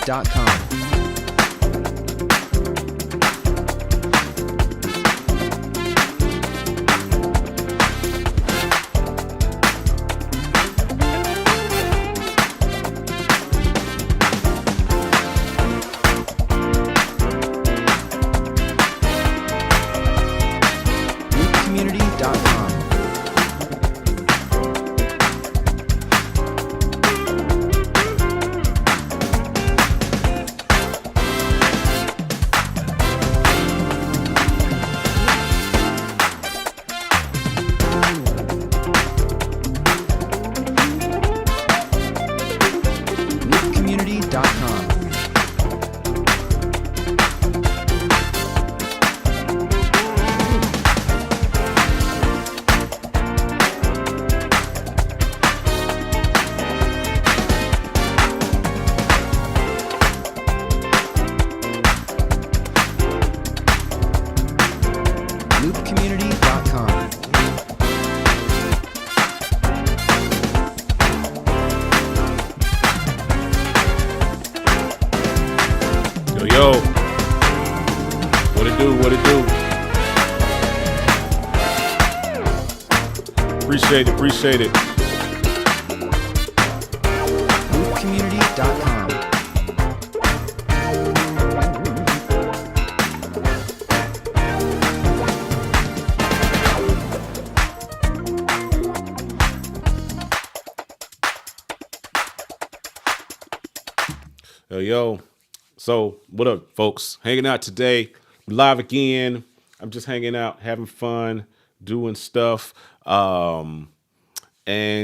loopcommunity.com. Loopcommunity.com. Yo, what it do? Appreciate it. Loopcommunity.com. Yo. So, what up, folks? Hanging out today, live again. I'm just hanging out, having fun, doing stuff. And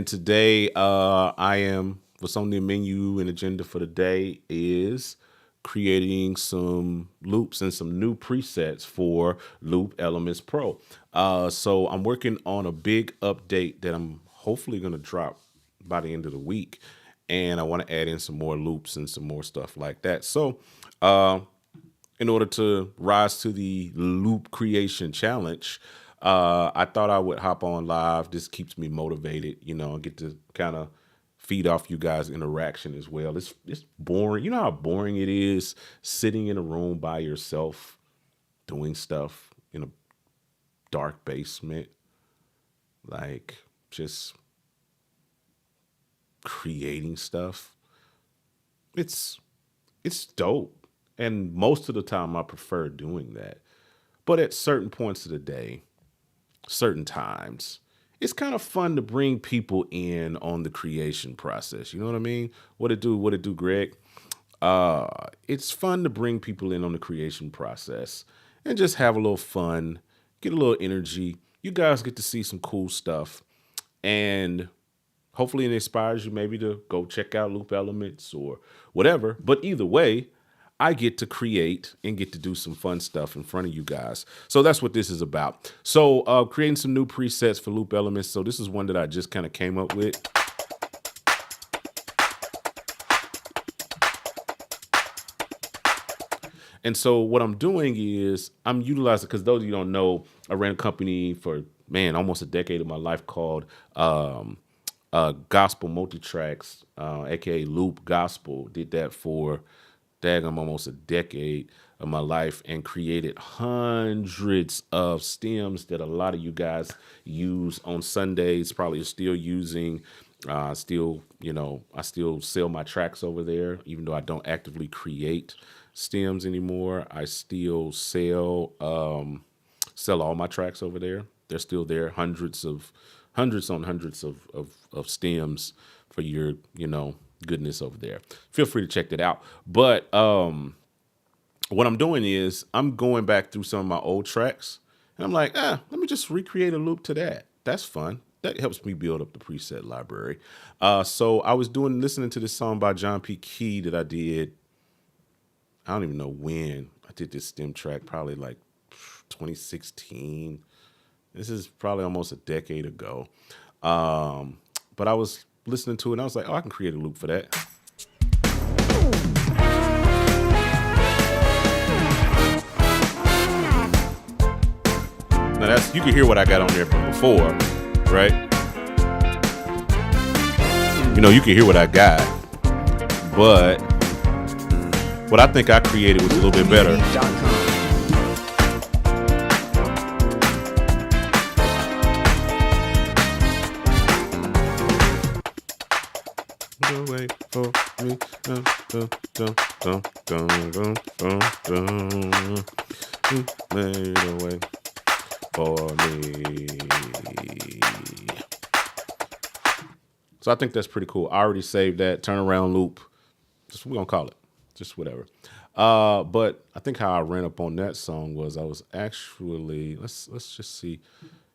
today, what's on the menu and agenda for the day is creating some loops and some new presets for Loop Elements Pro. So I'm working on a big update that I'm hopefully going to drop by the end of the week. And I want to add in some more loops and some more stuff like that. So in order to rise to the loop creation challenge, I thought I would hop on live. This keeps me motivated, I get to kind of feed off you guys' interaction as well. It's boring. You know how boring it is sitting in a room by yourself doing stuff in a dark basement, like just creating stuff. It's dope. And most of the time I prefer doing that. But at certain points of the day, certain times, it's kind of fun to bring people in on the creation process. You know what I mean? What it do, Greg? It's fun to bring people in on the creation process and just have a little fun, get a little energy. You guys get to see some cool stuff. And hopefully it inspires you maybe to go check out Loop Elements or whatever. But either way, I get to create and get to do some fun stuff in front of you guys. So that's what this is about. So creating some new presets for Loop Elements. So this is one that I just kind of came up with. And so what I'm doing is I'm utilizing, because those of you who don't know, I ran a company for, almost a decade of my life called Gospel Multitracks, aka Loop Gospel. Did that for almost a decade of my life and created hundreds of stems that a lot of you guys use on Sundays, probably are still using. I still sell my tracks over there, even though I don't actively create stems anymore. I still sell all my tracks over there. They're still there, hundreds on hundreds of stems for your, goodness over there. Feel free to check that out. But what I'm doing is I'm going back through some of my old tracks and I'm like, let me just recreate a loop to that. That's fun. That helps me build up the preset library. So I was listening to this song by John P. Key that I did. I don't even know when I did this stem track, probably like 2016. This is probably almost a decade ago. But I was listening to it and I was like, I can create a loop for that. Now you can hear what I got on there from before, right? You can hear what I got, but what I think I created was a little bit better. Wait for me. Made a way for me. So I think that's pretty cool. I already saved that turnaround loop. Just we're gonna call it. Just whatever. But I think how I ran up on that song was I was actually let's just see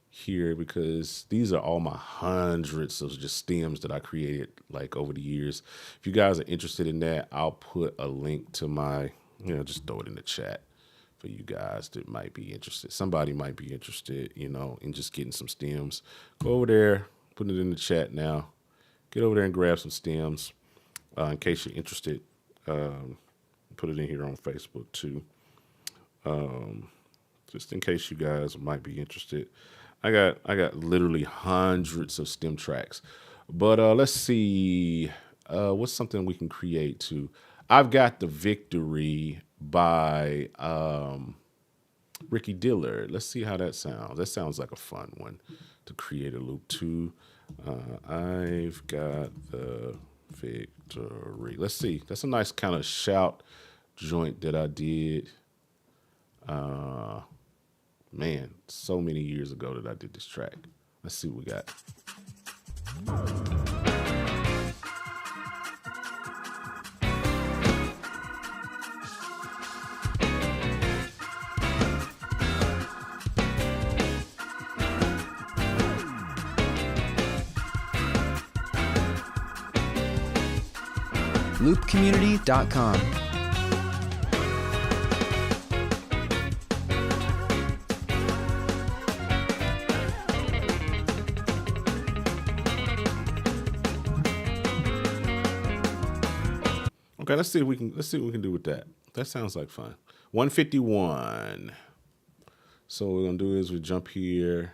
here, because these are all my hundreds of just stems that I created like over the years. If you guys are interested in that, I'll put a link to my, just throw it in the chat for you guys that might be interested. Somebody might be interested, in just getting some stems. Go over there, put it in the chat now. Get over there and grab some stems in case you're interested. Put it in here on Facebook too. Just in case you guys might be interested. I got literally hundreds of stem tracks. But let's see. What's something we can create too? I've got The Victory by Ricky Dillard. Let's see how that sounds. That sounds like a fun one to create a loop to. I've got The Victory. Let's see. That's a nice kind of shout joint that I did. Man, so many years ago that I did this track. Let's see what we got. loopcommunity.com. Okay, let's see what we can do with that. That sounds like fun. 151. So what we're gonna do is we jump here.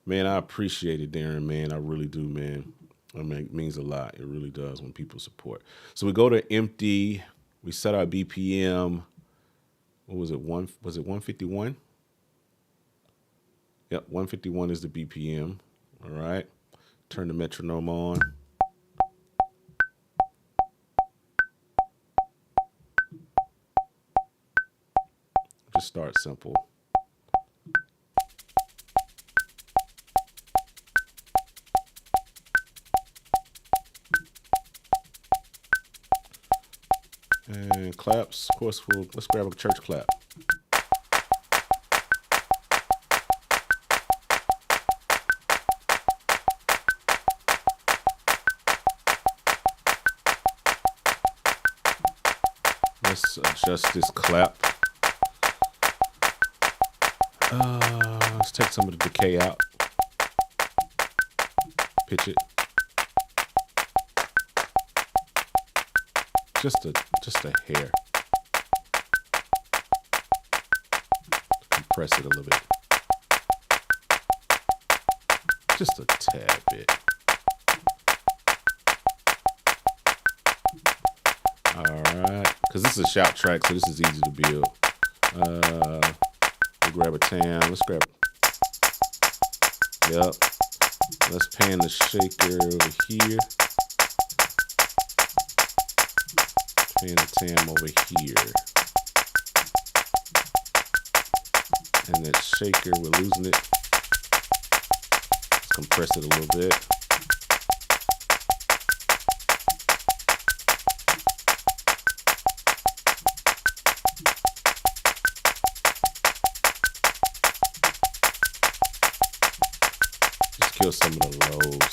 Man, I appreciate it, Darren, man. I really do, man. I mean, it means a lot. It really does when people support. So we go to empty. We set our BPM. What was it? Was it 151? Yep, 151 is the BPM. All right. Turn the metronome on. Just start simple. And claps, of course, let's grab a church clap. Let's adjust this clap. Let's take some of the decay out. Pitch it. Just a hair. Compress it a little bit. Just a tad bit. All right, because this is a shout track, so this is easy to build. We'll grab a tam. Let's grab. Yep. Let's pan the shaker over here. Pan the tam over here. And that shaker, we're losing it. Let's compress it a little bit. Just kill some of the lows.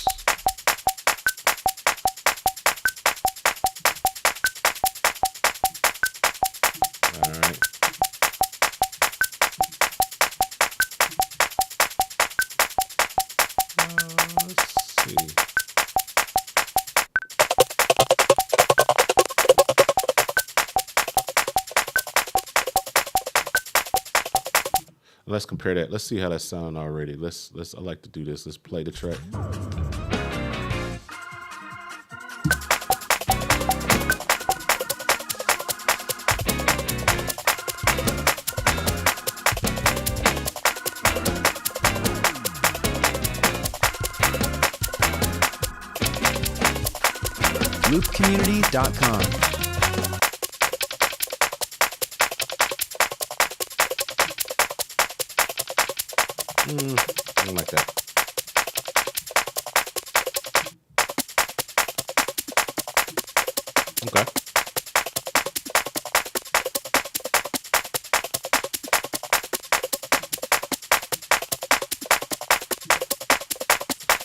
Let's compare that. Let's see how that sounds already. I like to do this. Let's play the track. loopcommunity.com. I don't like that. Okay.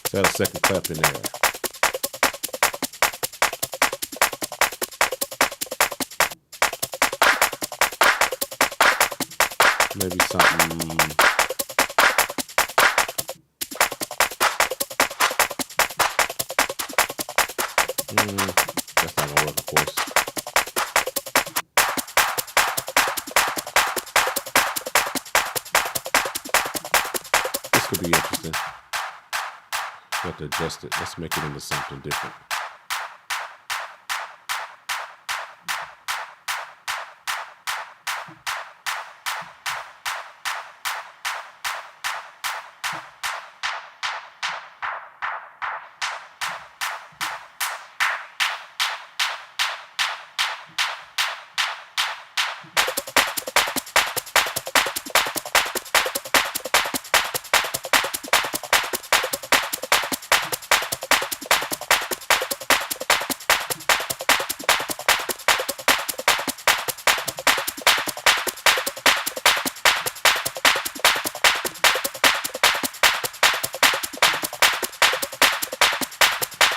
Is that a second clap in there? Maybe something. That's not gonna work, of course. This could be interesting. You have to adjust it. Let's make it into something different.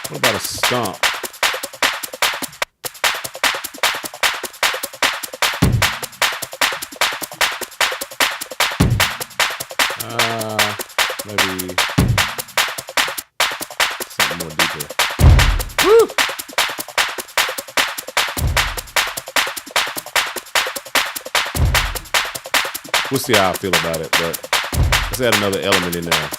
What about a stomp? Maybe something more deeper. Woo! We'll see how I feel about it, but let's add another element in there.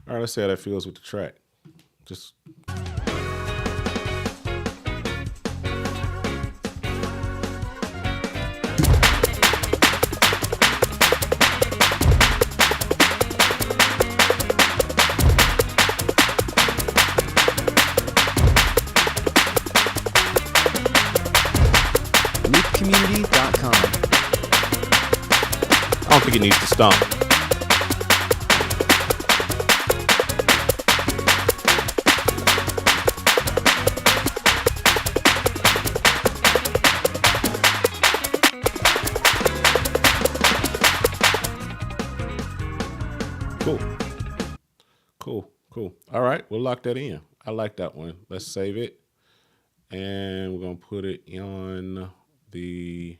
All right, let's see how that feels with the track. Just loopcommunity.com. I don't think it needs to stomp. Cool. All right, we'll lock that in. I like that one. Let's save it. And we're going to put it on the,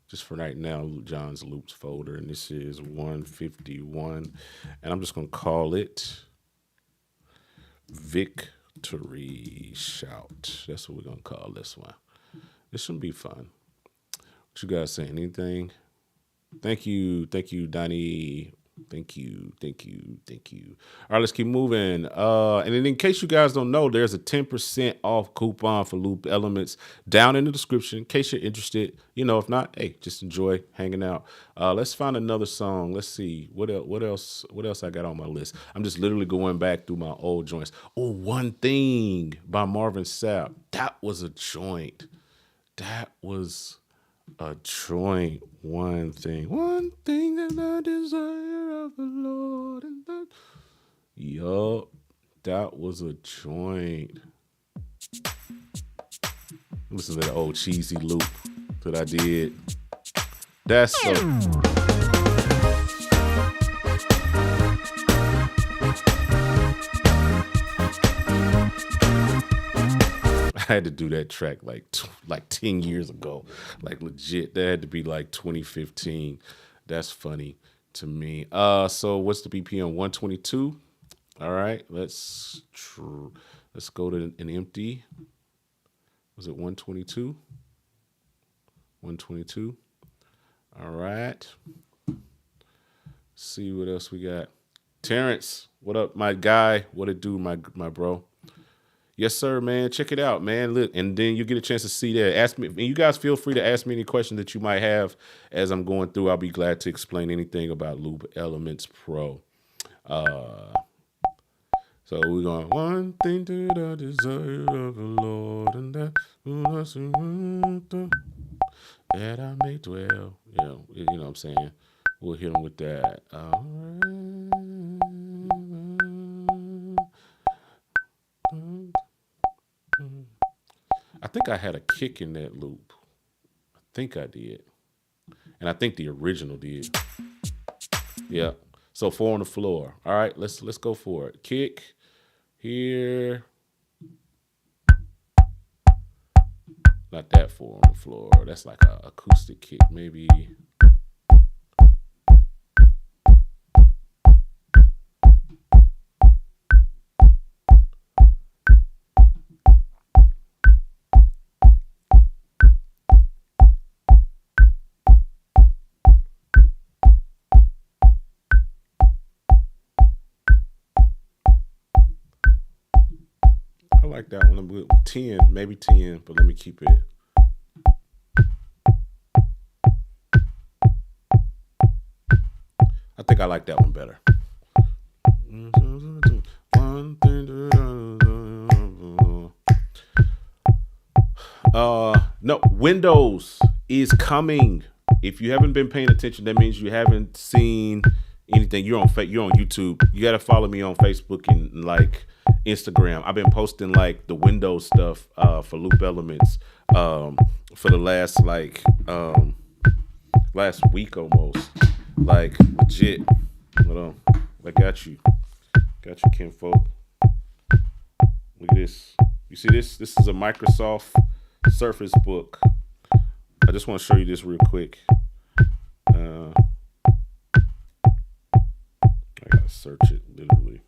just for right now, John's Loops folder. And this is 151. And I'm just going to call it Victory Shout. That's what we're going to call this one. This should be fun. What you guys saying? Anything? Thank you, Donnie. Thank you. All right, let's keep moving. And then in case you guys don't know, there's a 10% off coupon for Loop Elements down in the description in case you're interested. If not, hey, just enjoy hanging out. Let's find another song. Let's see. What else I got on my list? I'm just literally going back through my old joints. Oh, One Thing by Marvin Sapp. That was a joint. One thing that I desire of the Lord. Yup, that was a joint. Listen to that old cheesy loop. that I did. That's so. I had to do that track like 10 years ago. Like legit. That had to be like 2015. That's funny to me. So what's the BPM? 122. All right. Let's go to an empty. Was it 122? 122. All right. See what else we got. Terrence, what up, my guy? What it do, my bro? Yes, sir, man. Check it out, man. Look, and then you get a chance to see that. Ask me, and you guys feel free to ask me any questions that you might have as I'm going through. I'll be glad to explain anything about Loop Elements Pro. So we're going, one thing to the desire of the Lord, and that I may dwell. You know what I'm saying? We'll hit him with that. I think I had a kick in that loop. I think I did. And I think the original did. Yeah. So 4 on the floor. All right, let's go for it. Kick here. Not that 4 on the floor. That's like an acoustic kick, maybe. I like that one. I'm good. 10, maybe 10, but let me keep it. I think I like that one better. No, Windows is coming. If you haven't been paying attention, that means you haven't seen anything. You're on YouTube. You got to follow me on Facebook and like Instagram. I've been posting like the Windows stuff for Loop Elements for the last last week almost. Like legit. Hold on. I got you. Got you, kinfolk. Look at this. You see this? This is a Microsoft Surface Book. I just want to show you this real quick. I gotta search it literally.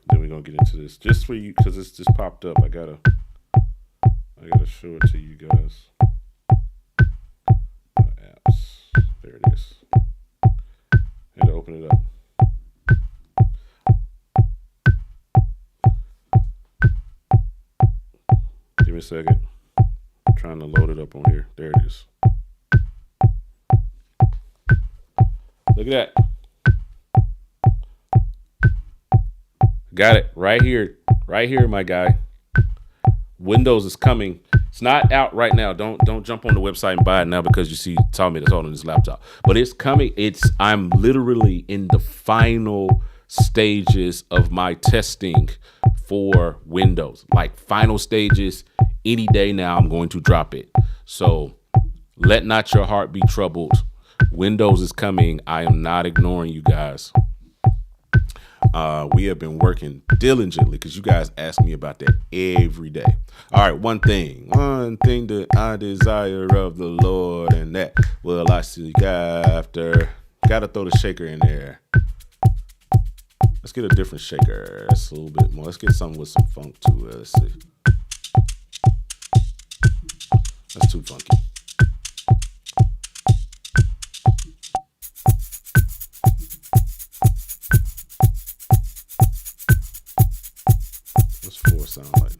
Then we're gonna get into this just for you because it's just popped up. I gotta show it to you guys. Apps. There it is. Had to open it up. Give me a second. I'm trying to load it up on here. There it is. Look at that. Got it right here. Right here, my guy. Windows is coming. It's not out right now. Don't jump on the website and buy it now because you see Tommy that's on this laptop. But it's coming. I'm literally in the final stages of my testing for Windows. Like final stages. Any day now I'm going to drop it. So let not your heart be troubled. Windows is coming. I am not ignoring you guys. We have been working diligently because you guys ask me about that every day. All right, one thing that I desire of the Lord, and that will I seek after. Gotta throw the shaker in there. Let's get a different shaker. That's a little bit more. Let's get something with some funk to it. Let's see. That's too funky. What's 4 sound like?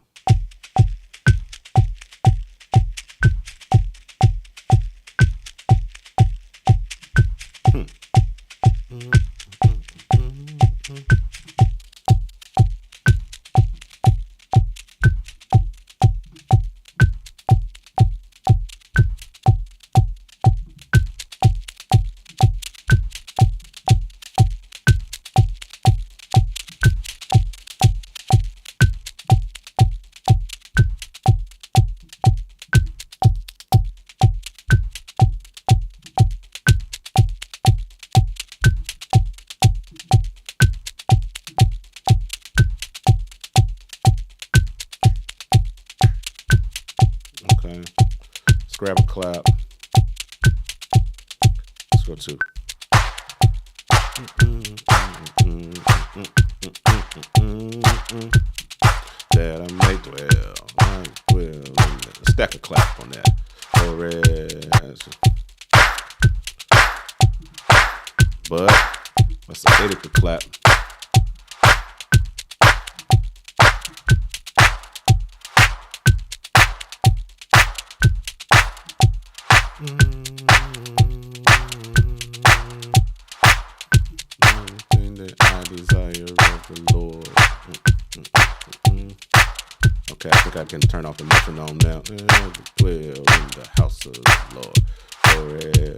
Grab a clap. Let's go to. That I may dwell. Stack a clap on that. But let's edit the clap. Anything that I desire of the Lord. Okay, I think I can turn off the metronome now. Dwell in the house of the Lord forever.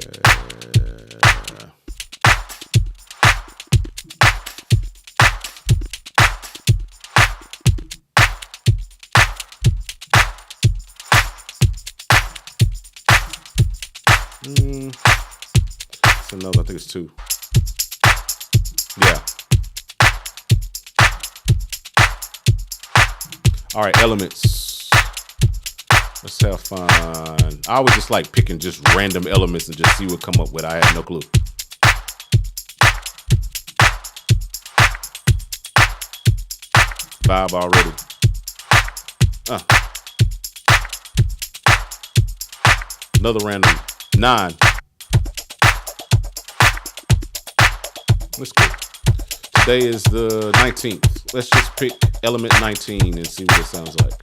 It's another, I think it's 2. Yeah. All right, elements. Let's have fun. I always just like picking just random elements and just see what come up with. I had no clue. Vibe already. Another random 9. Let's go. Today is the 19th. Let's just pick element 19 and see what it sounds like.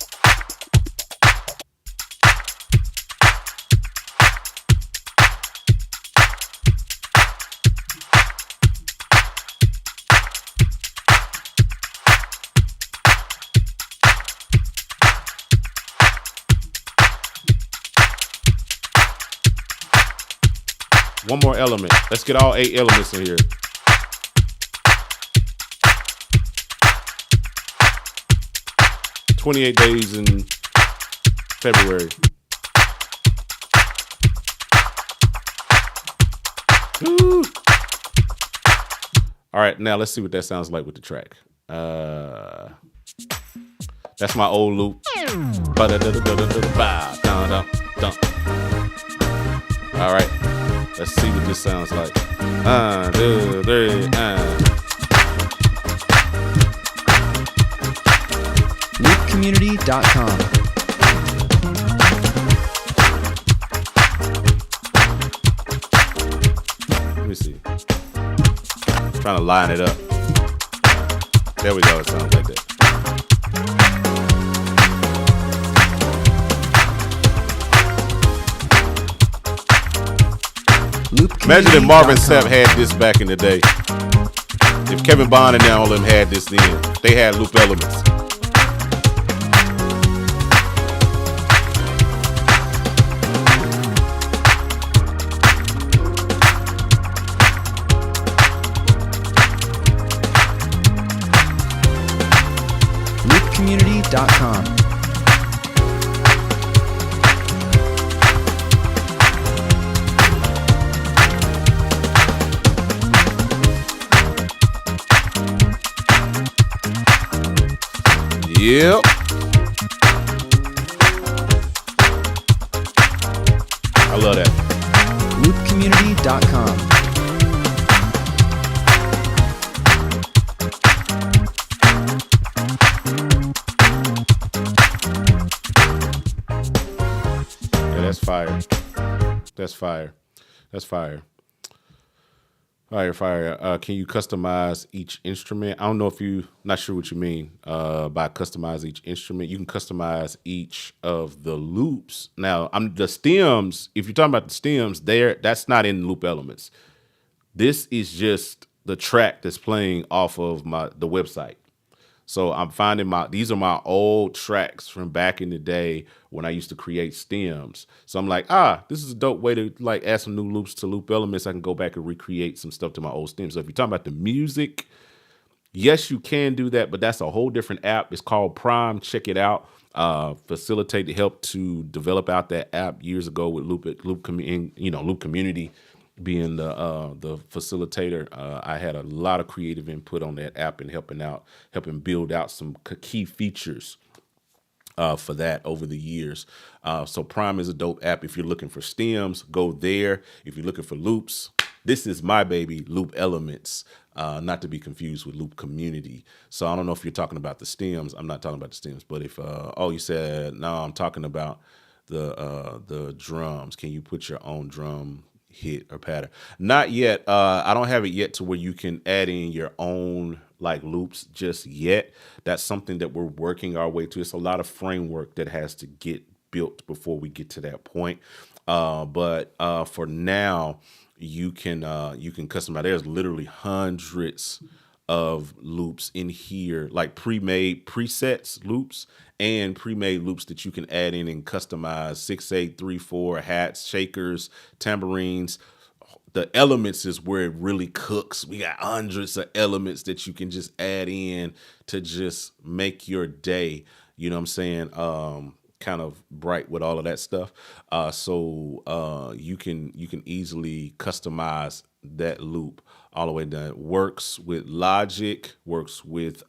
One more element. Let's get all 8 elements in here. "28 days in February." Woo. All right, now let's see what that sounds like with the track. That's my old loop. All right, let's see what this sounds like. 1, 2, 3, loopcommunity.com. Let me see. Trying to line it up. There we go. It sounds like that. Imagine if Marvin Sapp had this back in the day. If Kevin Bond and all of them had this then, they had loop elements. loopcommunity.com. Yep. I love that. loopcommunity.com. Yeah, that's fire. That's fire. That's fire. Fire. Can you customize each instrument? I don't know if not sure what you mean by customize each instrument. You can customize each of the loops. Now, the stems, if you're talking about the stems, that's not in loop elements. This is just the track that's playing off of the website. So I'm finding these are my old tracks from back in the day when I used to create stems. So I'm like, this is a dope way to like add some new loops to loop elements. I can go back and recreate some stuff to my old stems. So if you're talking about the music, yes, you can do that, but that's a whole different app. It's called Prime. Check it out. Facilitate help to develop out that app years ago with Loop Community being the facilitator. I had a lot of creative input on that app and helping build out some key features for that over the years. So Prime is a dope app. If you're looking for stems, go there. If you're looking for loops, this is my baby, Loop Elements, not to be confused with Loop Community. So I don't know if you're talking about the stems. I'm not talking about the stems, but if you said no, I'm talking about the drums. Can you put your own drum hit or pattern? Not yet. I don't have it yet to where you can add in your own like loops just yet. That's something that we're working our way to. It's a lot of framework that has to get built before we get to that point. But for now, you can customize. There's literally hundreds of loops in here, like pre-made presets loops and pre-made loops that you can add in and customize. 6/8, 3/4 hats, shakers, tambourines. The elements is where it really cooks. We got hundreds of elements that you can just add in to just make your day, you know what I'm saying, kind of bright with all of that stuff. So you can easily customize that loop all the way down. Works with Logic, works with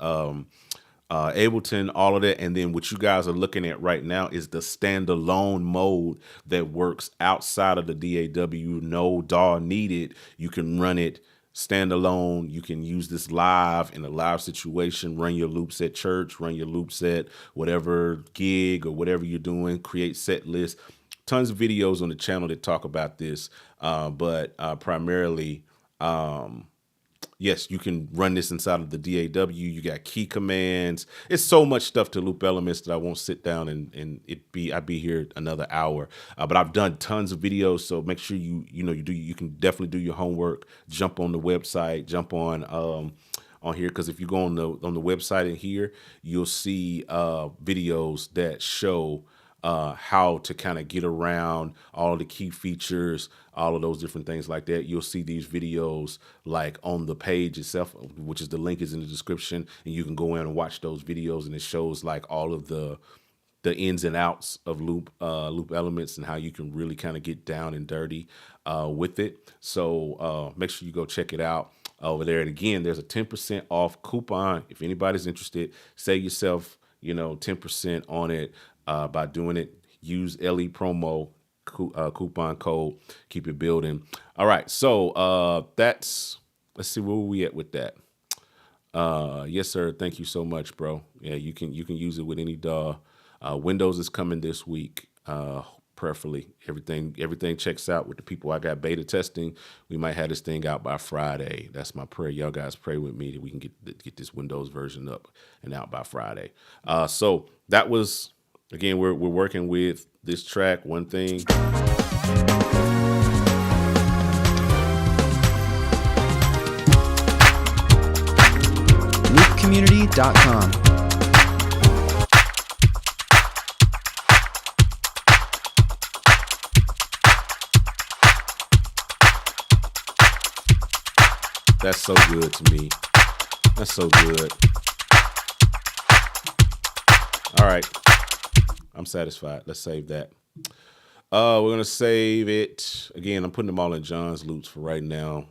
Ableton, all of that. And then what you guys are looking at right now is the standalone mode that works outside of the DAW. No DAW needed. You can run it standalone. You can use this live in a live situation, run your loops at church, run your loops at whatever gig or whatever you're doing, create set lists. Tons of videos on the channel that talk about this. But primarily, yes, you can run this inside of the DAW. You got key commands. It's so much stuff to Loop Elements that I won't sit down and I'd be here another hour. But I've done tons of videos, so make sure you can definitely do your homework. Jump on the website. Jump on here, because if you go on the website in here, you'll see videos that show how to kind of get around all of the key features, all of those different things like that. You'll see these videos like on the page itself, which is the link is in the description, and you can go in and watch those videos, and it shows like all of the ins and outs of loop elements and how you can really kind of get down and dirty with it. So make sure you go check it out over there. And again, there's a 10% off coupon if anybody's interested. Save yourself 10% on it by doing it. Use LE promo coupon code. Keep it building. All right, so let's see where we at with that. Yes, sir. Thank you so much, bro. Yeah, you can use it with any DAW. Windows is coming this week. Prayerfully, everything checks out with the people I got beta testing. We might have this thing out by Friday. That's my prayer. Y'all guys pray with me that we can get this Windows version up and out by Friday. So that was, again, we're working with this track, One Thing. loopcommunity.com. That's so good to me. That's so good. All right. I'm satisfied. Let's save that. We're going to save it. Again, I'm putting them all in John's loops for right now.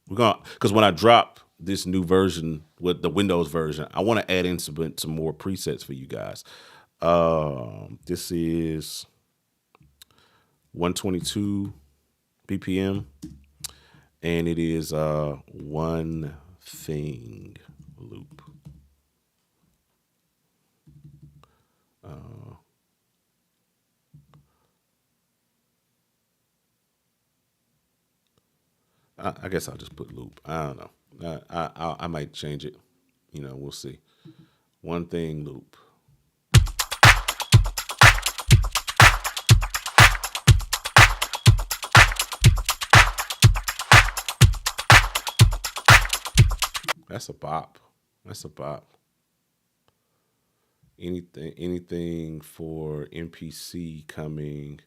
Because when I drop this new version with the Windows version, I want to add in some more presets for you guys. This is 122 BPM. And it is One Thing loop. I guess I'll just put loop. I don't know. I might change it. We'll see. One Thing loop. That's a bop. That's a bop. Anything for MPC coming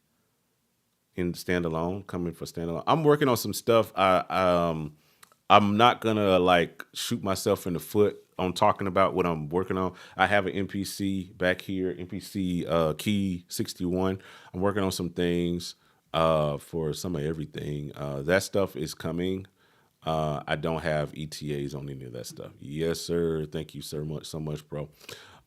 in standalone, coming for standalone. I'm working on some stuff. I'm not gonna like shoot myself in the foot on talking about what I'm working on. I have an MPC back here, MPC Key 61. I'm working on some things for some of everything. That stuff is coming. I don't have ETAs on any of that stuff. Yes, sir. Thank you so much, bro.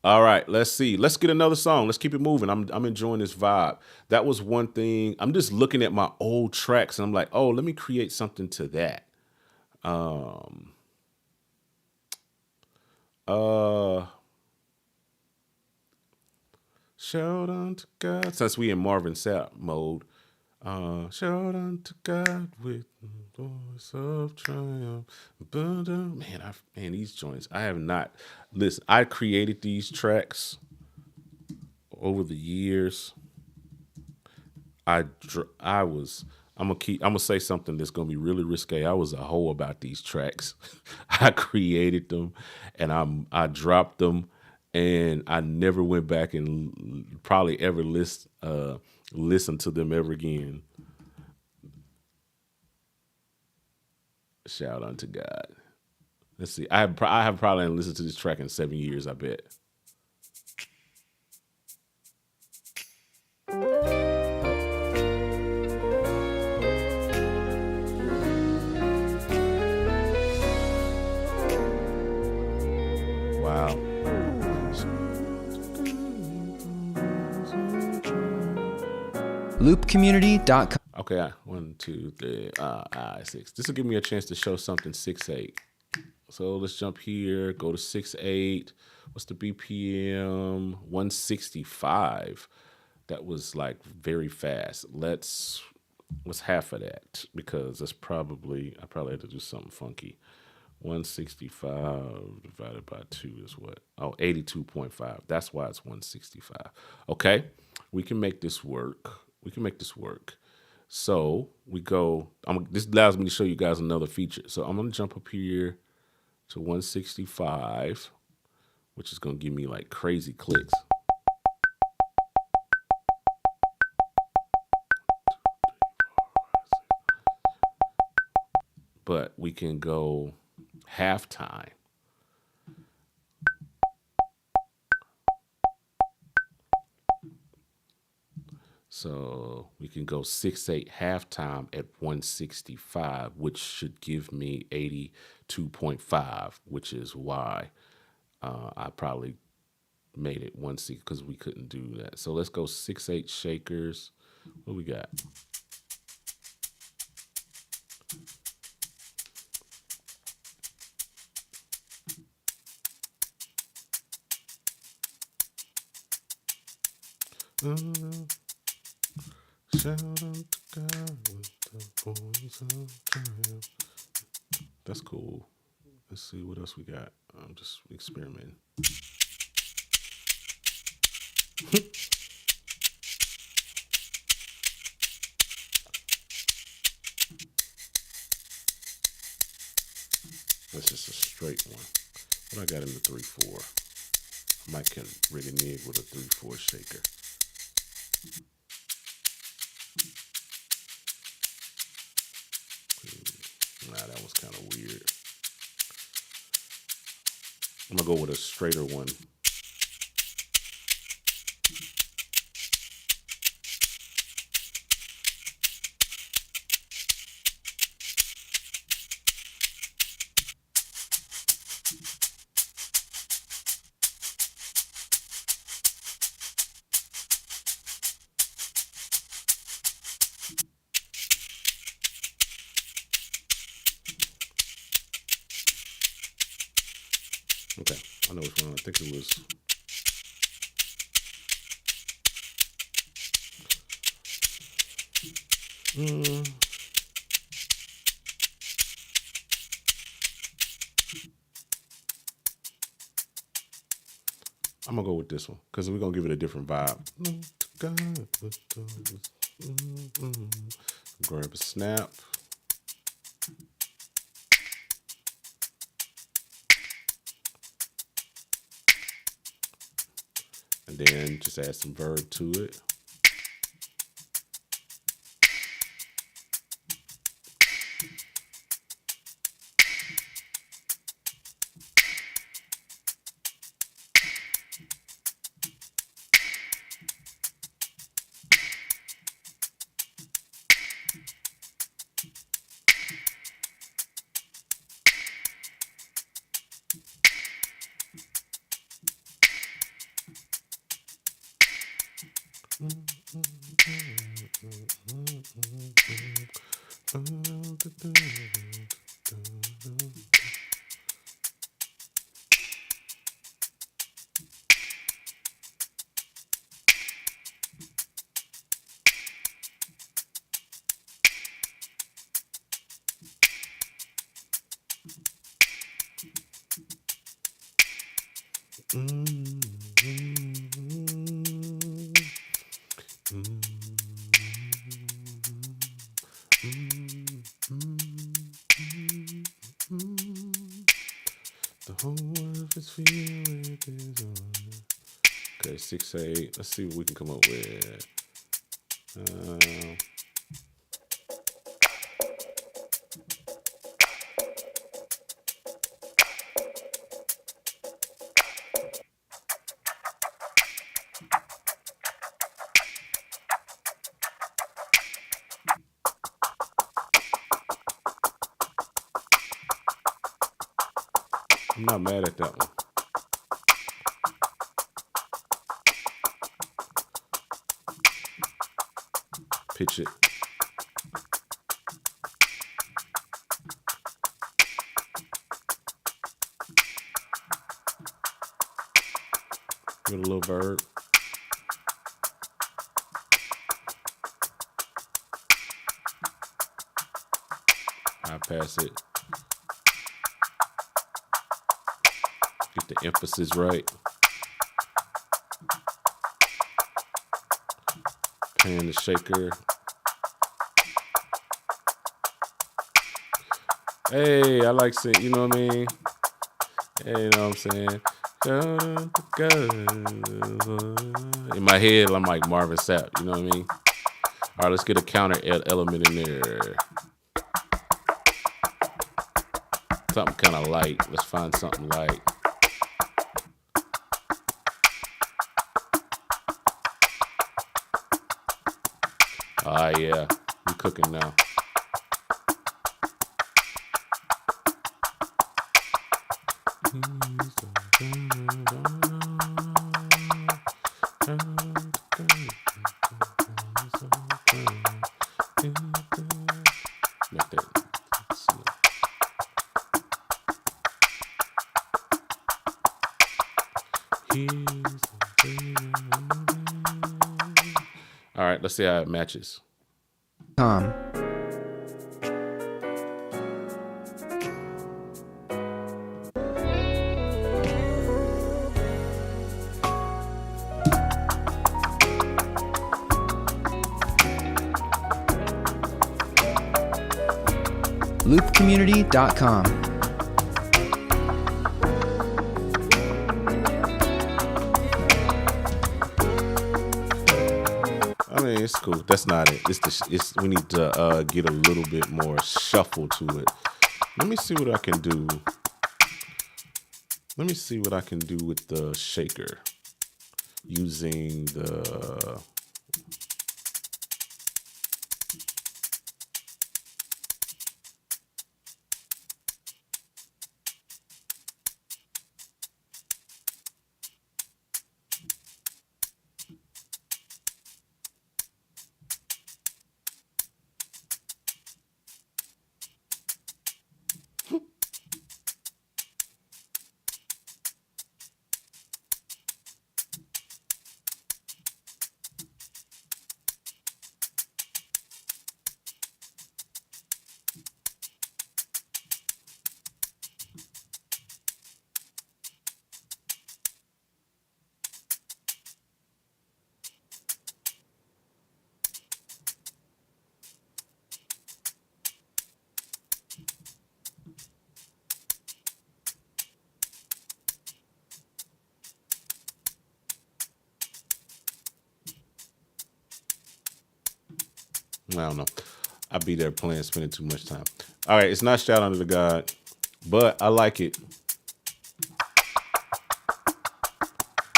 All right, let's see. Let's get another song. Let's keep it moving. I'm enjoying this vibe. That was one thing. I'm just looking at my old tracks and I'm like, oh, let me create something to that. Um uh Shout unto God. Since we in Marvin Sapp mode. Shout unto God with the voice of triumph. Man, these joints. I have not. Listen, I created these tracks over the years. I was. I'm gonna say something that's gonna be really risque. I was a hoe about these tracks. I created them, and I dropped them, and I never went back and probably ever listen to them ever again. Shout unto God. Let's see. I have probably listened to this track in 7 years. I bet. Wow. loopcommunity.com. Okay. 1, 2, 3, 6. This will give me a chance to show something 6/8. So let's jump here. Go to 6/8. What's the BPM? 165. That was like very fast. What's half of that? Because I probably had to do something funky. 165 divided by 2 is what? Oh, 82.5. That's why it's 165. Okay, we can make this work. We can make this work. So we go. This allows me to show you guys another feature. So I'm gonna jump up here to 165, which is gonna give me like crazy clicks. But we can go halftime. So we can go 6/8 halftime at 165, which should give me 82.5, which is why I probably made it 160 because we couldn't do that. So let's go 6/8 shakers. What we got? Shout out to God with the voice of triumph. That's cool. Let's see what else we got. I'm just experimenting. That's just a straight one. What I got in the 3/4? I might can renege with a 3/4 shaker. Nah, that was kind of weird. I'm gonna go with a straighter one. Okay, I know which one. I think it was. I'm gonna go with this one because we're gonna give it a different vibe. Grab a snap. And then just add some verb to it. The whole world is filled with this. Okay, 6-8. Let's see what we can come up with. I'm not mad at that one. Pitch it. With a little bird. I pass it. Get the emphasis right. Pan the shaker. Hey, I like saying, you know what I mean? Hey, you know what I'm saying? In my head, I'm like Marvin Sapp, you know what I mean? All right, let's get a counter element in there. Something kind of light. Let's find something light. Ah, yeah. We cooking now. Like that. All right, let's see how it matches. loopcommunity.com. I mean, it's cool. That's not it. It's we need to get a little bit more shuffle to it. Let me see what I can do. Let me see what I can do with the shaker using the. I don't know. I'd be there playing, spending too much time. All right, it's not Shout Under the God, but I like it.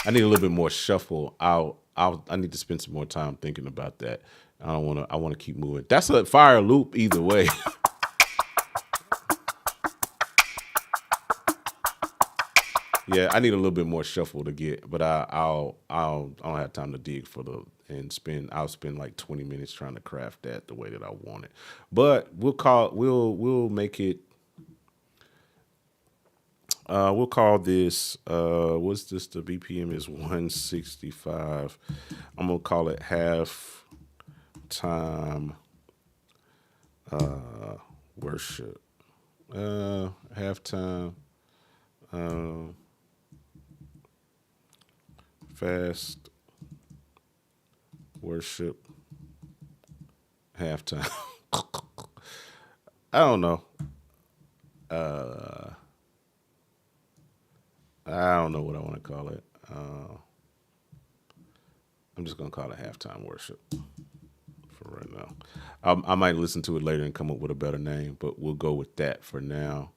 I need a little bit more shuffle. I need to spend some more time thinking about that. I want to keep moving. That's a fire loop either way. Yeah, I need a little bit more shuffle to get, but I don't have time to dig for the and I'll spend like 20 minutes trying to craft that the way that I want it. But we'll make it. We'll call this. What's this? The BPM is 165. I'm gonna call it half time worship. Halftime fast worship halftime. I don't know. I don't know what I want to call it. I'm just gonna call it halftime worship for right now. I might listen to it later and come up with a better name, but we'll go with that for now,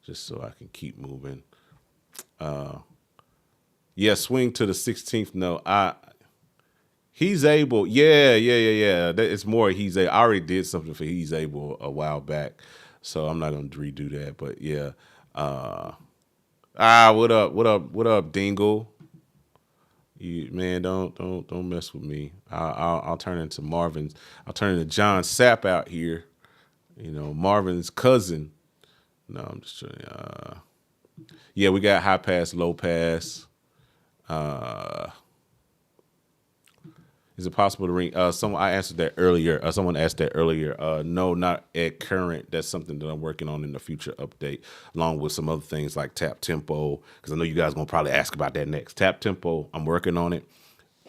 just so I can keep moving. Yeah, swing to the 16th note. He's able. Yeah. It's more he's able. I already did something for he's able a while back, so I'm not gonna redo that. But yeah. What up, Dingle? You man, don't mess with me. I'll turn into Marvin's. I'll turn into John Sapp out here. You know, Marvin's cousin. No, I'm just trying. Yeah, we got high pass, low pass. Is it possible to ring? I answered that earlier. Someone asked that earlier. No, not at current. That's something that I'm working on in the future update, along with some other things like tap tempo. Because I know you guys gonna probably ask about that next. Tap tempo. I'm working on it.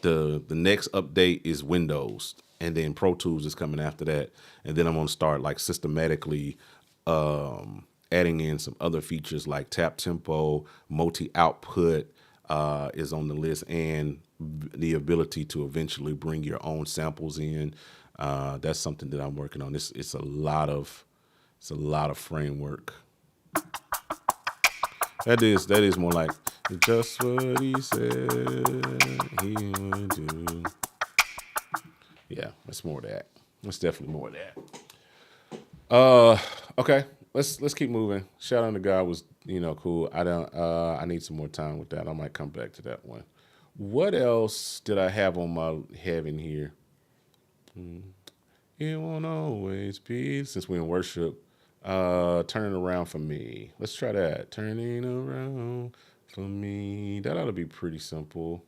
The next update is Windows, and then Pro Tools is coming after that, and then I'm gonna start like systematically adding in some other features like tap tempo, multi output is on the list, and the ability to eventually bring your own samples in. That's something that I'm working on. It's a lot of framework. That is more like just what he said he would do. Yeah, it's more of that. It's definitely more of that. Okay, let's keep moving. Shout out to God was cool. I need some more time with that. I might come back to that one. What else did I have on my heaven here? It won't always be, since we're in worship. Turning around for me. Let's try that. Turning around for me. That ought to be pretty simple.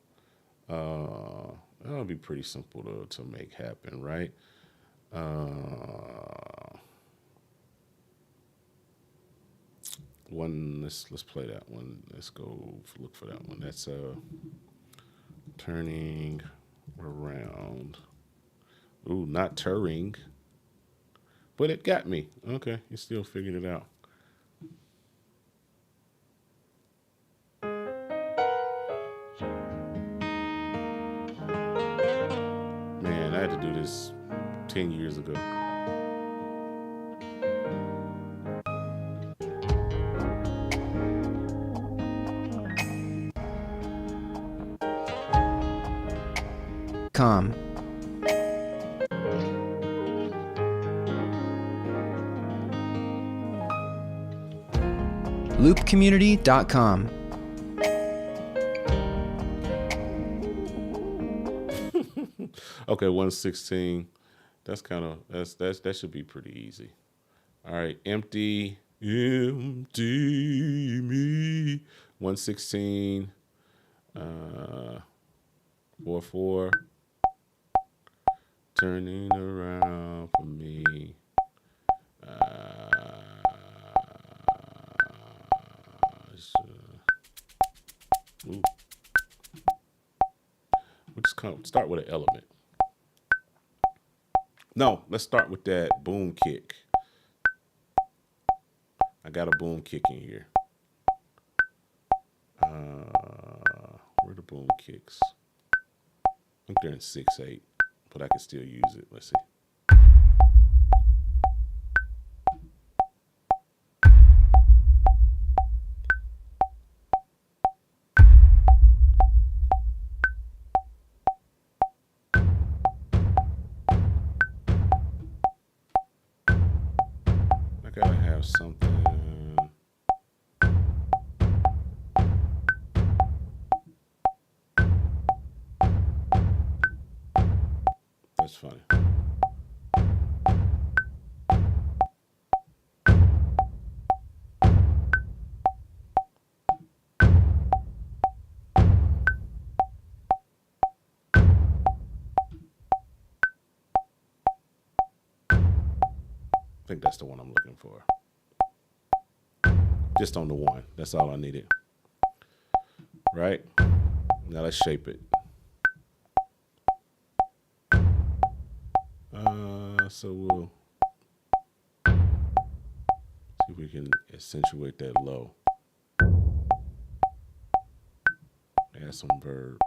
That'll be pretty simple to make happen, right? Let's play that one. Let's go look for that one. That's turning around. Ooh, not Turing. But it got me. Okay, you still figured it out. Man, I had to do this 10 years ago. Com. loopcommunity.com. Okay, 116. That should be pretty easy. All right, empty me. 116. 4/4. Turning around for me. Ooh. We'll just start with an element. No, let's start with that boom kick. I got a boom kick in here. Where are the boom kicks? I think they're in 6/8, but I can still use it. Let's see. I gotta have something. funny. I think that's the one I'm looking for. Just on the one. That's all I needed. Right? Now let's shape it. So we'll see if we can accentuate that low. Add some verb.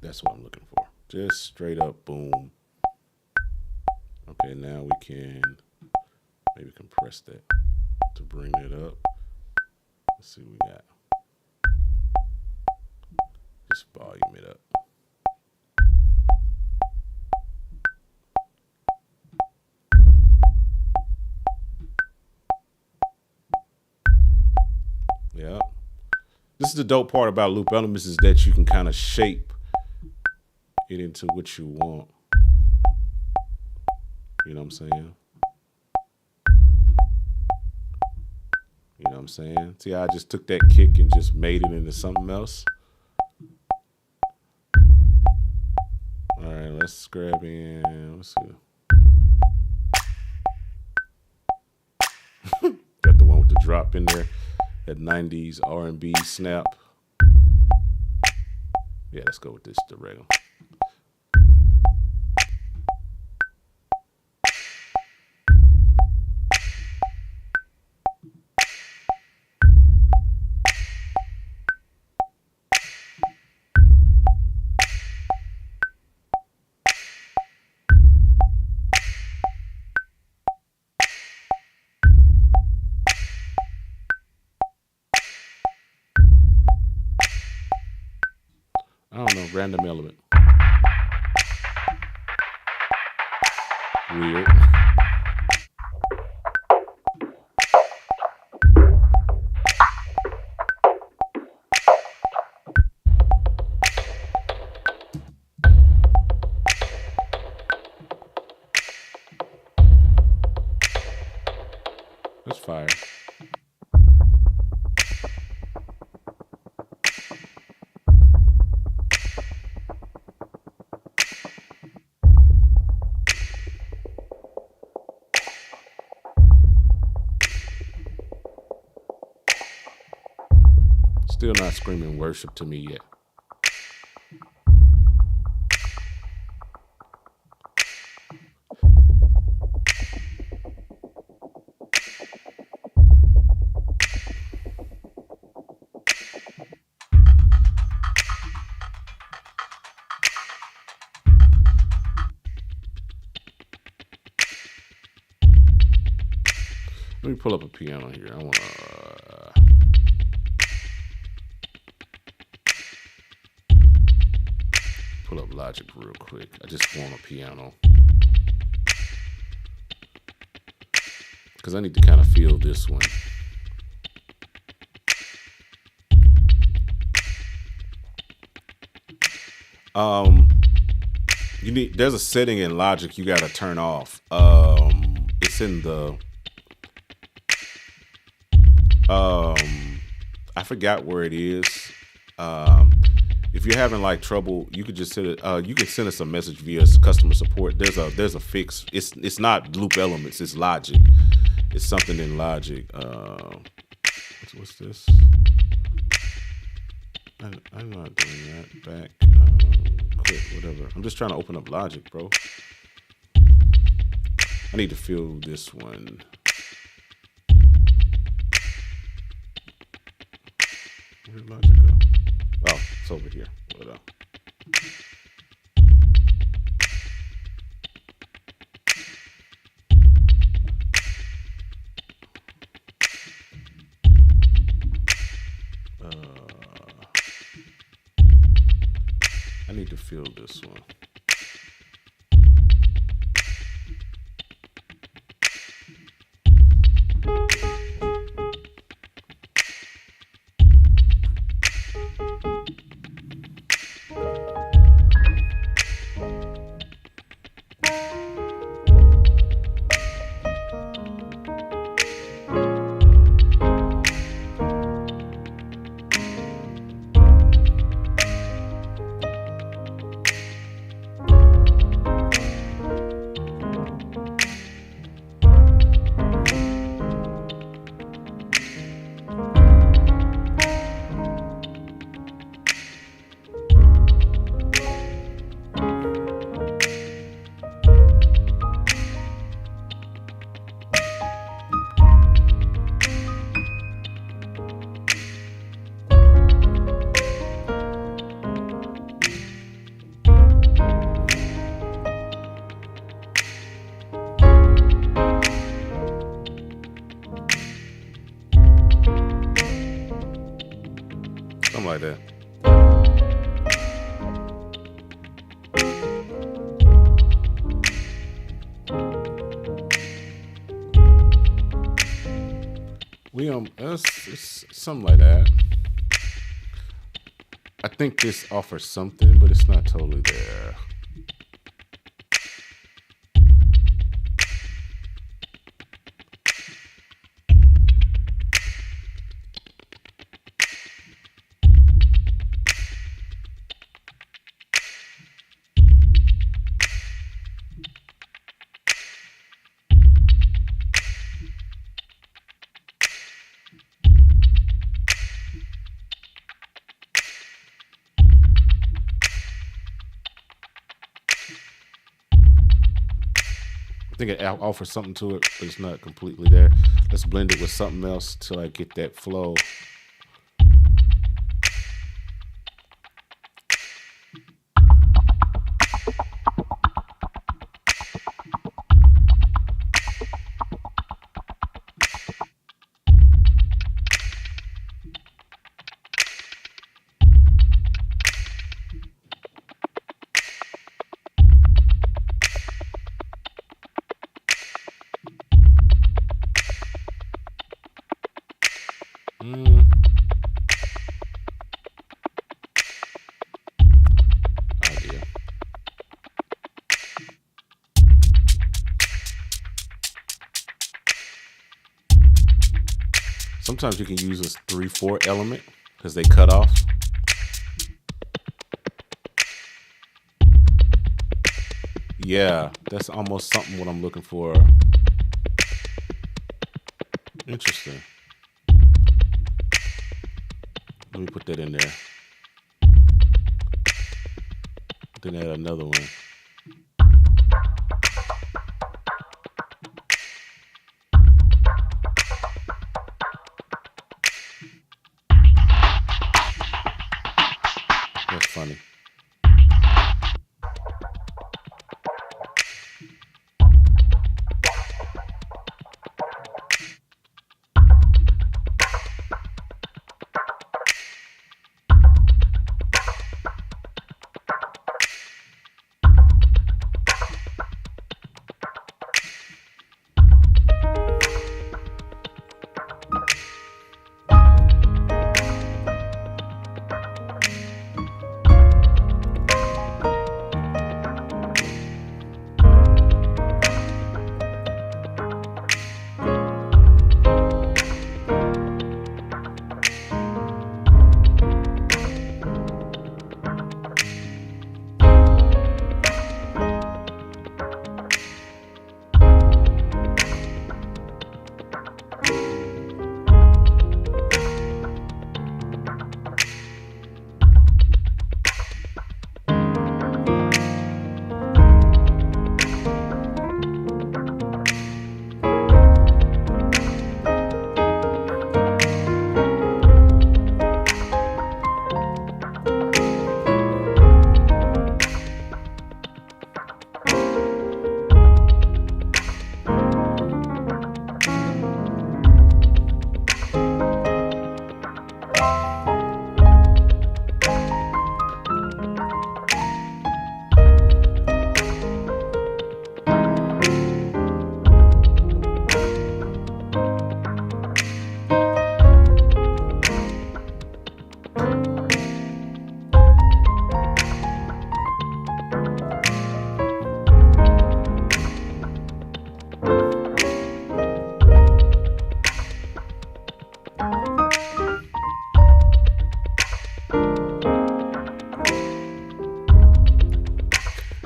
That's what I'm looking for. Just straight up, boom. Okay, now we can maybe compress that to bring it up. Let's see what we got. Just volume it up. Yeah. This is the dope part about loop elements is that you can kind of shape it into what you want. You know what I'm saying? You know what I'm saying? See how I just took that kick and just made it into something else? All right, let's grab in. Let's see. Got the one with the drop in there. That 90s R&B snap. Yeah, let's go with this, the regular. I don't know, random element. Weird. That's fire. Still not screaming worship to me yet. Let me pull up a piano here. I want to pull up Logic real quick. I just want a piano because I need to kind of feel this one. There's a setting in Logic you got to turn off. It's in the I forgot where it is. If you're having like trouble, you could just send it. You can send us a message via customer support. There's a fix. It's not loop elements. It's Logic. It's something in Logic. What's this? I'm not doing that. Back, quit, whatever. I'm just trying to open up Logic, bro. I need to fill this one. Where did Logic go? Oh, it's over here. Hold on. I need to fill this one. Something like that. It's something like that. I think this offers something, but it's not totally there. I think it offers something to it, but it's not completely there. Let's blend it with something else till I get that flow. Idea. Sometimes you can use this 3/4 element because they cut off. Yeah, that's almost something what I'm looking for. Interesting. Let me put that in there. Then add another one. That's funny.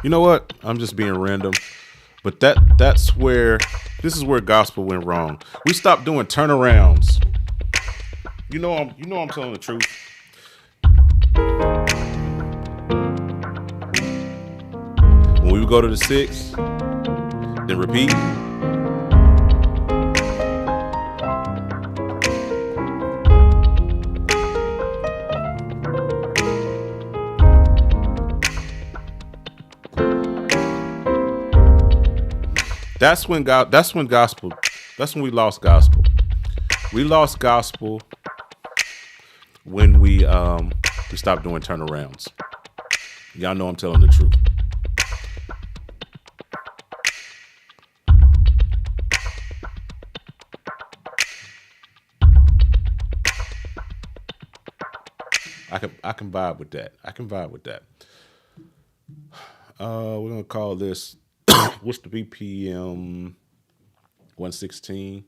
You know what? I'm just being random. But that's where this is where gospel went wrong. We stopped doing turnarounds. I'm telling the truth. When we would go to the 6, then repeat. That's when we lost gospel. We lost gospel when we stopped doing turnarounds. Y'all know I'm telling the truth. I can vibe with that. We're gonna call this what's the BPM? 116.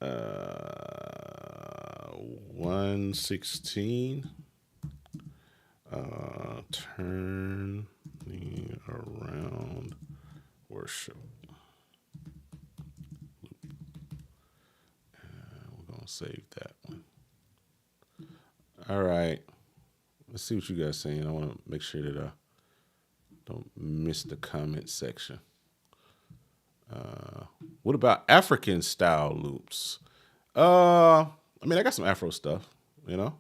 116. Turning around worship. We're gonna save that one. All right. Let's see what you guys saying. I want to make sure that I don't miss the comment section. What about African style loops? I got some Afro stuff, you know.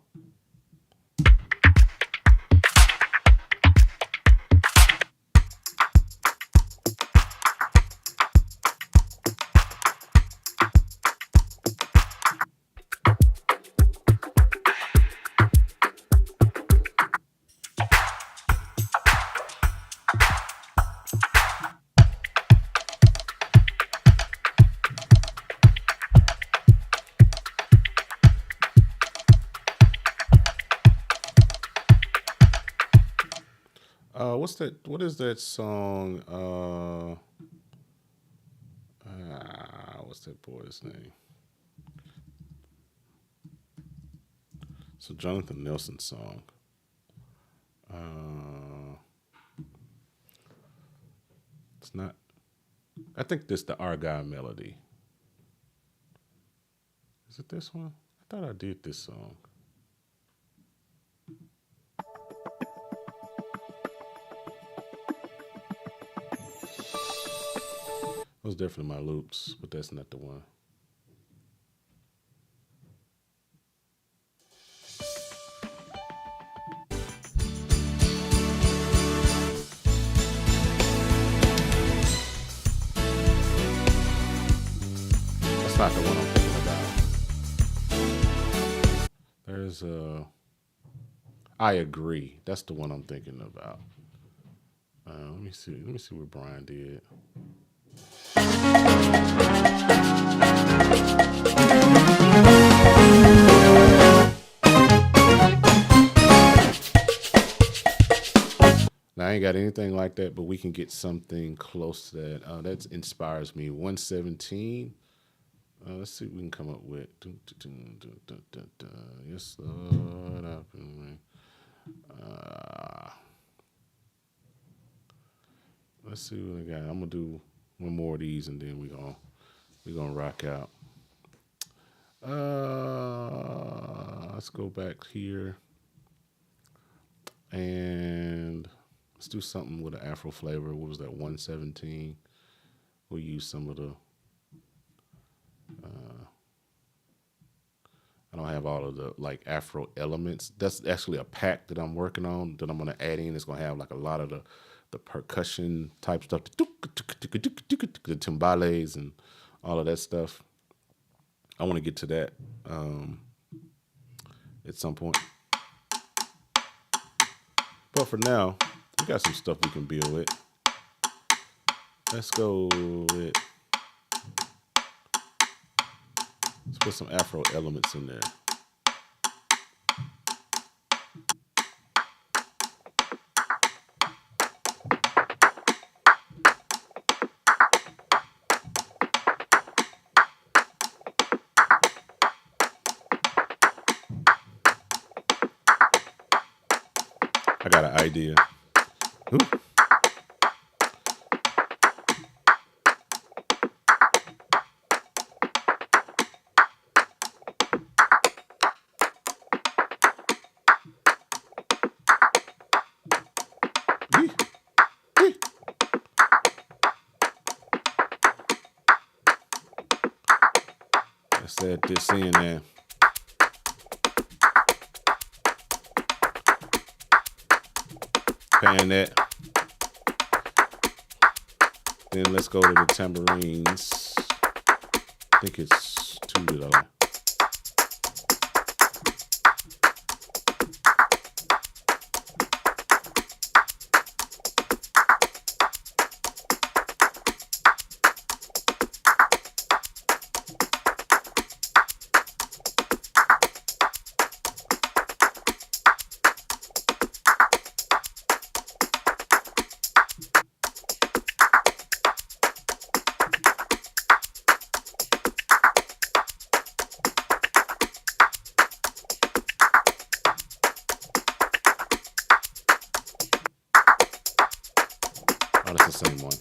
What's that? What is that song? What's that boy's name? It's a Jonathan Nelson song. It's not. I think this the Argyle melody. Is it this one? I thought I did this song. Those definitely my loops, but that's not the one. That's not the one I'm thinking about. There's I agree. That's the one I'm thinking about. Let me see what Brian did. Now, I ain't got anything like that, but we can get something close to that. That inspires me. 117. Let's see what we can come up with. Yes, Lord. Let's see what we got. I'm gonna do one more of these, and then we're gonna rock out. Let's go back here, and let's do something with an Afro flavor. What was that? 117. We'll use some of the. I don't have all of the like Afro elements. That's actually a pack that I'm working on that I'm gonna add in. It's gonna have like a lot of the percussion type stuff, the timbales and all of that stuff. I want to get to that at some point. But for now, we got some stuff we can build with. Let's go with. Let's put some Afro elements in there. I got an idea. Ooh. Let's add this in there. Pan that. Then let's go to the tambourines. I think it's 2 that I like. Oh, that's the same one.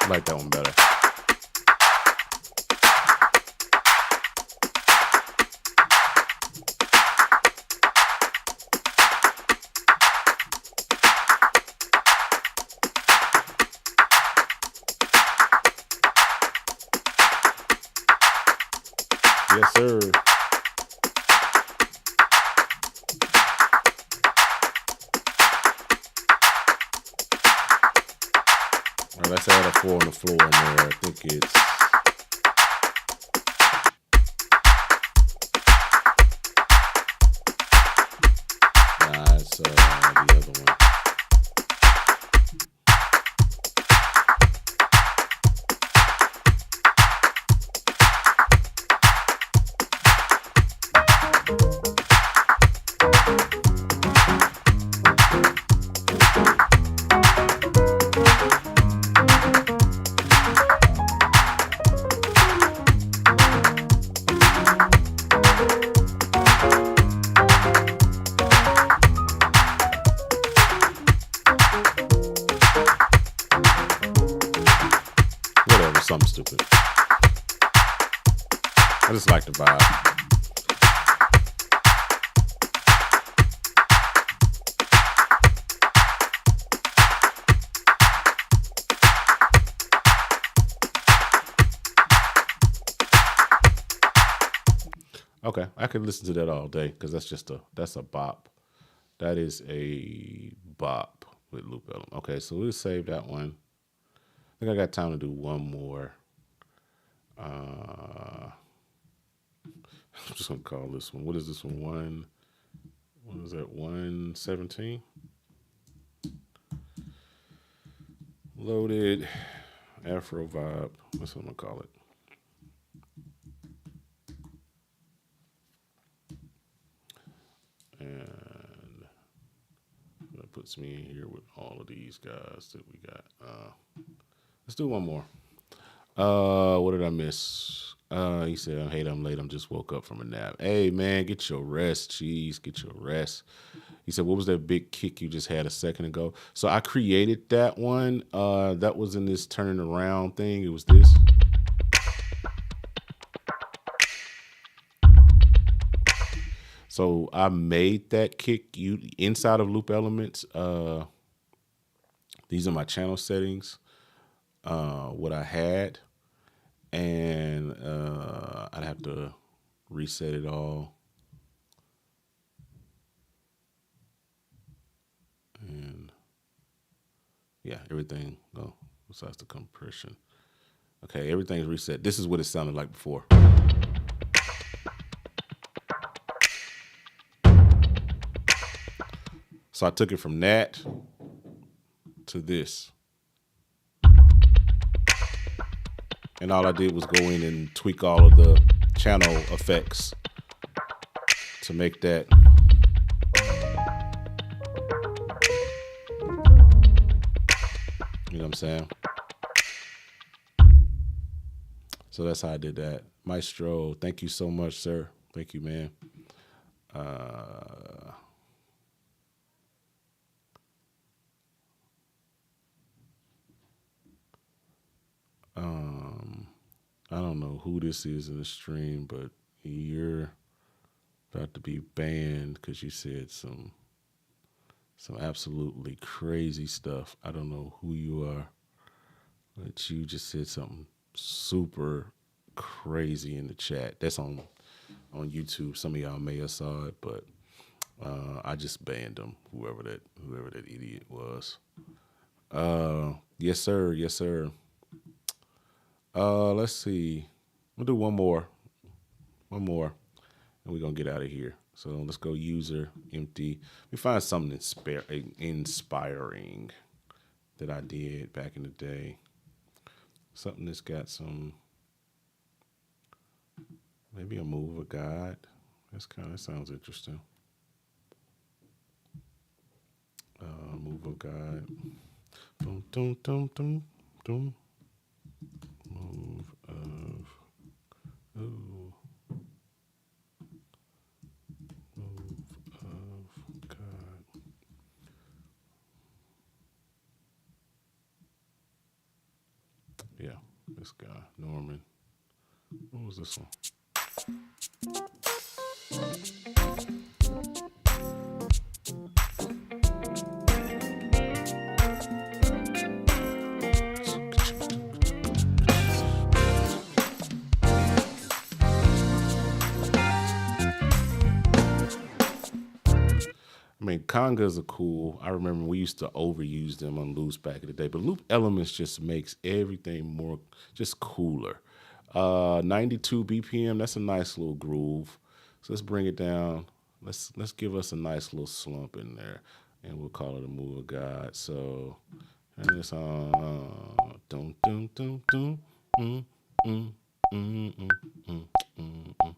I like that one better. Yes, sir. All right, let's add a 4 on the floor in there. I think it's it's the other one. Whatever, something stupid. I just like the vibe. Okay, I could listen to that all day because that's a bop. That is a bop with loop element. Okay, so we'll save that one. I think I got time to do one more. I'm just gonna call this one. What is this one? What is that? 117. Loaded Afro vibe. That's what I'm gonna call it. And that puts me in here with all of these guys that we got. Let's do one more. What did I miss? He said, I hate I'm late. I'm just woke up from a nap. Hey man, get your rest. Jeez, get your rest. He said, what was that big kick you just had a second ago? So I created that one. That was in this turning around thing. It was this. So I made that kick inside of Loop Elements. These are my channel settings. What I had, and I'd have to reset it all. And yeah, everything. Oh, besides the compression. Okay, everything's reset. This is what it sounded like before. So I took it from that to this. And all I did was go in and tweak all of the channel effects to make that. You know what I'm saying? So that's how I did that. Maestro, thank you so much, sir. Thank you, man. I don't know who this is in the stream, but you're about to be banned because you said some absolutely crazy stuff. I don't know who you are, but you just said something super crazy in the chat. That's on YouTube. Some of y'all may have saw it, but I just banned him. Whoever that idiot was. Yes sir. Yes sir. Let's see. We'll do one more, and we're gonna get out of here. So let's go user empty. We find something inspiring that I did back in the day. Something that's got some, maybe a move of God. That sounds interesting. Move of God. Boom, dum, dum, dum, dum. Move of, ooh. Move of God. Yeah, this guy, Norman. What was this one? I mean, congas are cool. I remember we used to overuse them on loops back in the day, but loop elements just makes everything more just cooler. 92 BPM, that's a nice little groove. So let's bring it down. Let's give us a nice little slump in there, and we'll call it a move of God. So, and it's on dum dum dum dum mm, mm, mm, mm, mm, mm, mm.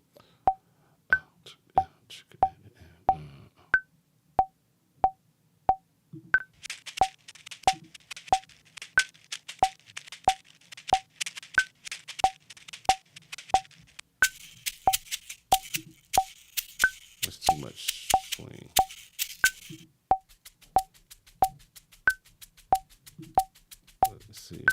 That's too much swing. Let's see.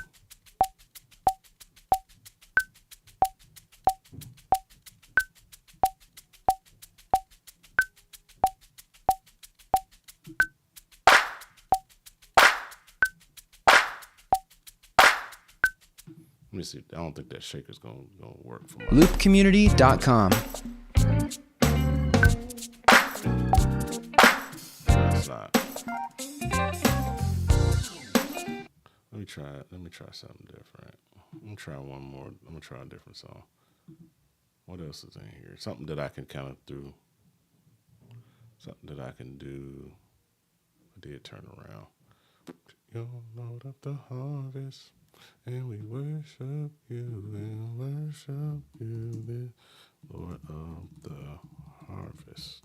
Let me see. I don't think that shaker's gonna work for me. loopcommunity.com. That's not. Let me try something different. I'm gonna try one more. I'm gonna try a different song. What else is in here? Something that I can kind of do. Something that I can do. I did turn around. You're Lord of the harvest, and we worship you and worship you, the Lord of the harvest.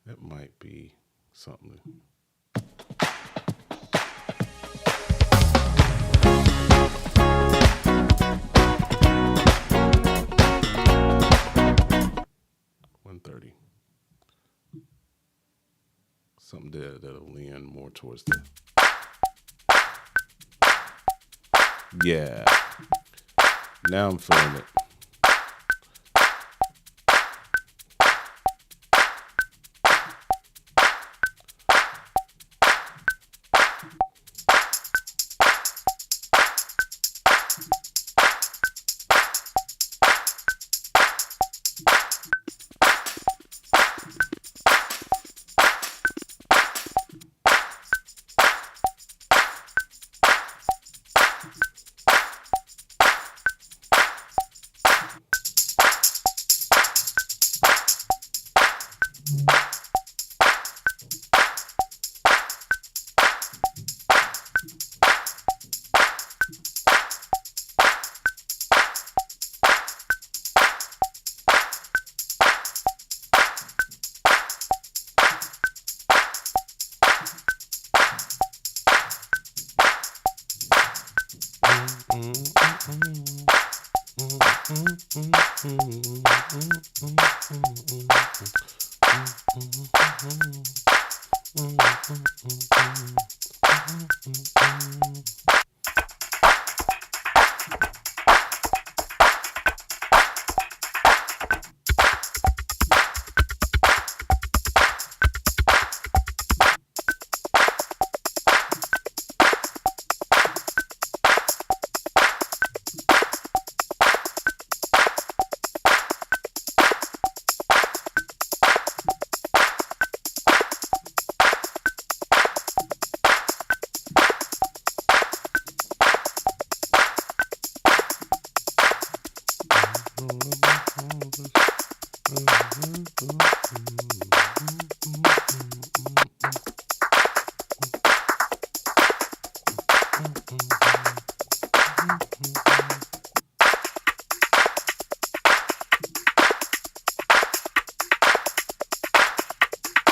That might be something. $130. Something that'll lean more towards the. Yeah. Now I'm feeling it.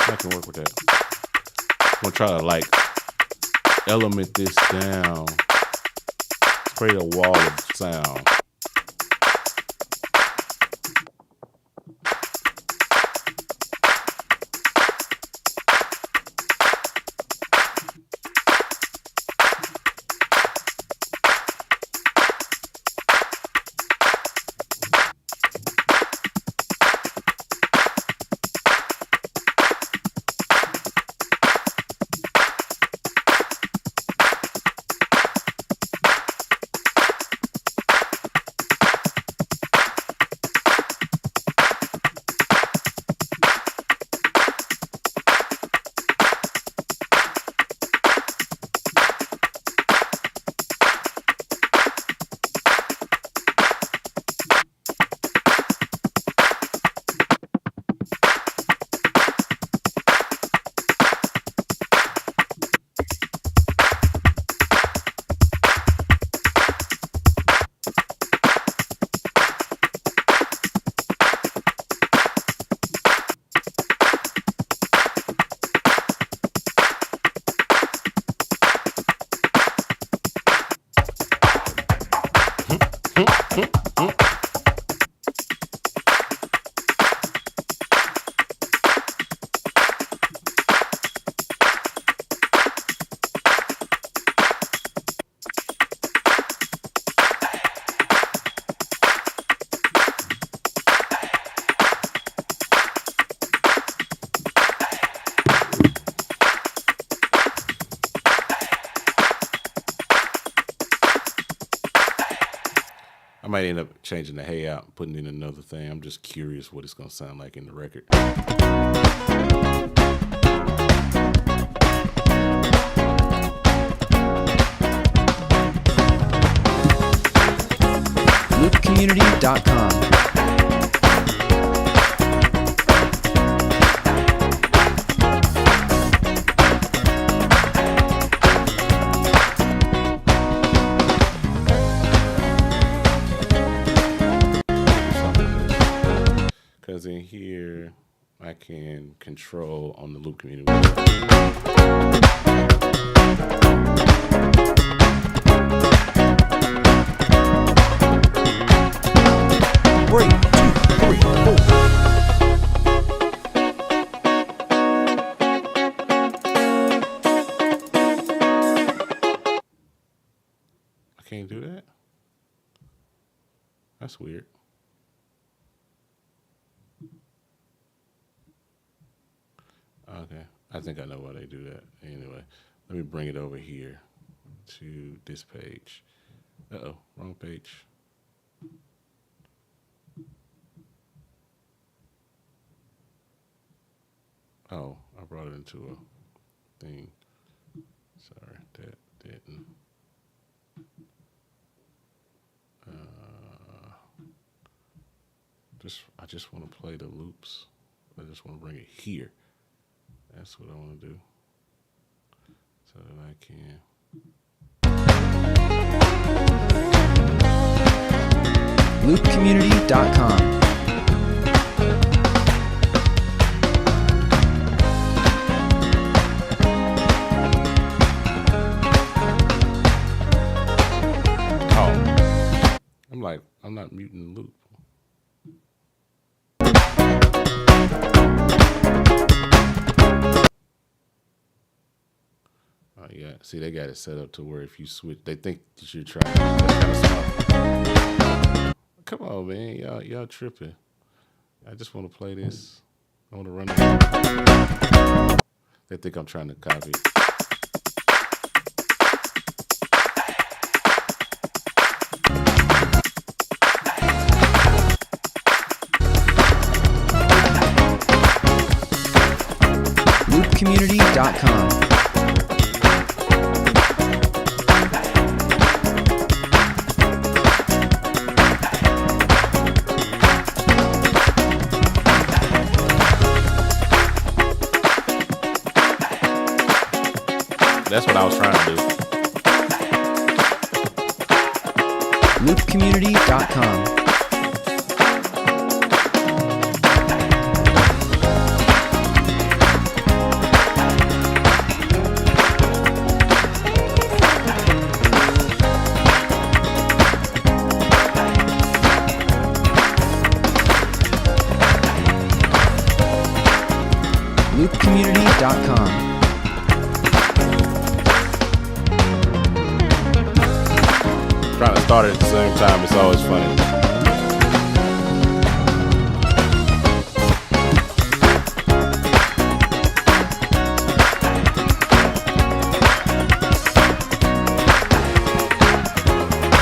I can work with that. I'm gonna try to like element this down, create a wall of sound. I might end up changing the hey out and putting in another thing. I'm just curious what it's going to sound like in the record. loopcommunity.com. and control on the loop community. Three, two, three, four. I can't do that? That's weird. Okay, I think I know why they do that. Anyway, let me bring it over here to this page. Uh-oh, wrong page. Oh, I brought it into a thing. Sorry, that didn't. I just want to play the loops. I just want to bring it here. That's what I want to do. So that I can. Loopcommunity.com. Oh, I'm not muting the loop. Oh yeah, see they got it set up to where if you switch, they think that you're trying. That's kind of smart. Come on, man, y'all tripping. I just want to play this. I want to run it. They think I'm trying to copy. Loopcommunity.com. That's what I was trying to do. Loopcommunity.com. Loopcommunity.com. Trying to start it at the same time, it's always funny.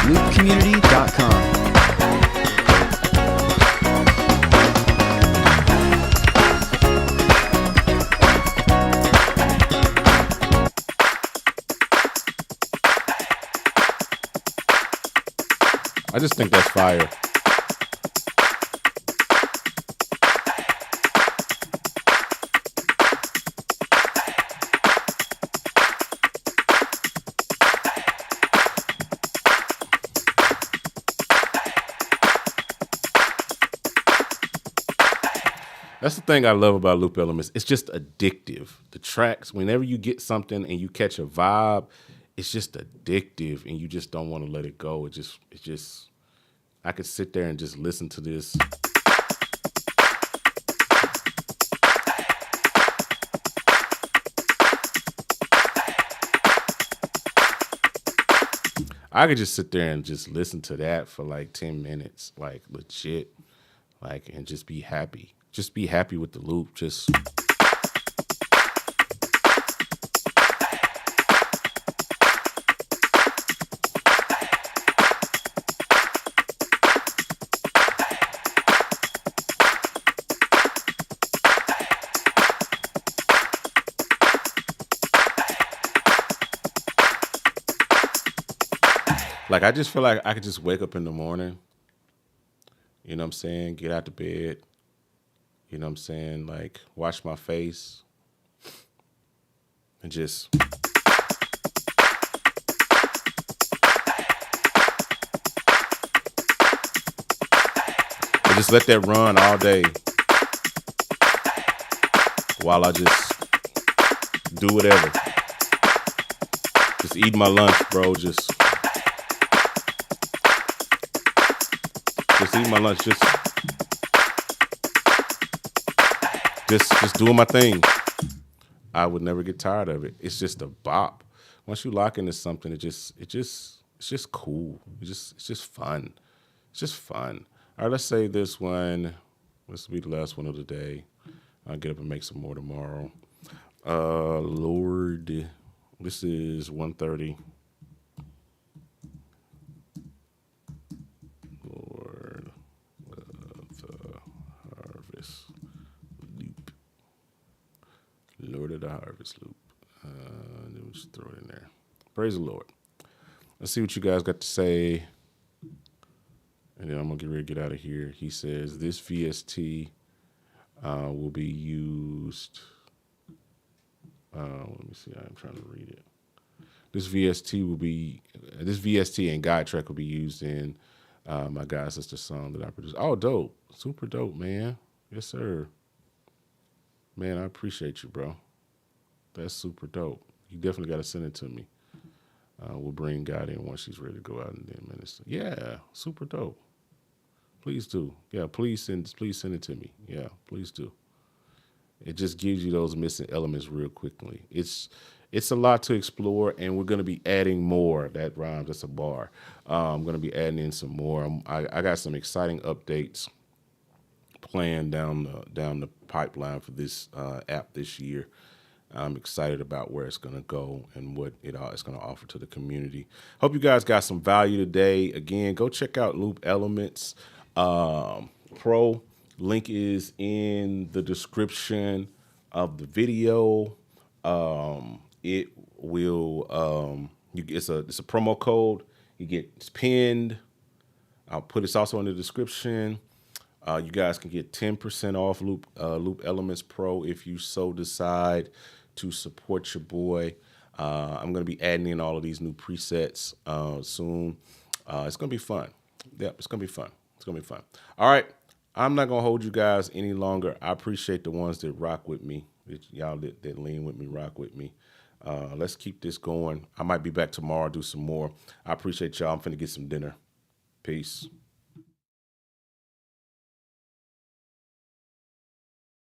Loopcommunity.com. I just think that's fire. That's the thing I love about loop elements. It's just addictive. The tracks, whenever you get something and you catch a vibe, it's just addictive and you just don't want to let it go. It's just, I could sit there and just listen to this. I could just sit there and just listen to that for like 10 minutes, like legit, like, and just be happy. Just be happy with the loop. Just. Like, I just feel like I could just wake up in the morning, you know what I'm saying? Get out the bed, you know what I'm saying? Like, wash my face and just. And just let that run all day. while I just do whatever. Just eat my lunch, bro. Just eat my lunch. Just doing my thing. I would never get tired of it. It's just a bop. Once you lock into something, it's just cool. It's just fun. It's just fun. All right, let's say this one. This will be the last one of the day. I'll get up and make some more tomorrow. Lord, this is 1:30. Lord of the Harvest Loop. Lord of the Harvest Loop. Then we'll just throw it in there. Praise the Lord. Let's see what you guys got to say. And then I'm going to get ready to get out of here. He says, this VST will be used. Let me see. I'm trying to read it. This VST and guide track will be used in my God Sister song that I produced. Oh, dope. Super dope, man. Yes, sir. Man, I appreciate you, bro. That's super dope. You definitely got to send it to me. We'll bring God in once she's ready to go out and then minister. Yeah, super dope. Please do. Yeah, please send it to me. Yeah, please do. It just gives you those missing elements real quickly. It's a lot to explore, and we're going to be adding more. That rhymes. That's a bar. I'm going to be adding in some more. I got some exciting updates planned down the pipeline for this app this year. I'm excited about where it's going to go and what it's going to offer to the community. Hope you guys got some value today. Again, go check out Loop Elements Pro. Link is in the description of the video. It will it's a promo code. It's pinned. It's also in the description. You guys can get 10% off Loop Elements Pro if you so decide to support your boy. I'm going to be adding in all of these new presets soon. It's going to be fun. Yep, it's going to be fun. It's going to be fun. All right. I'm not going to hold you guys any longer. I appreciate the ones that rock with me. Y'all that lean with me, rock with me. Let's keep this going. I might be back tomorrow, do some more. I appreciate y'all. I'm finna get some dinner. Peace.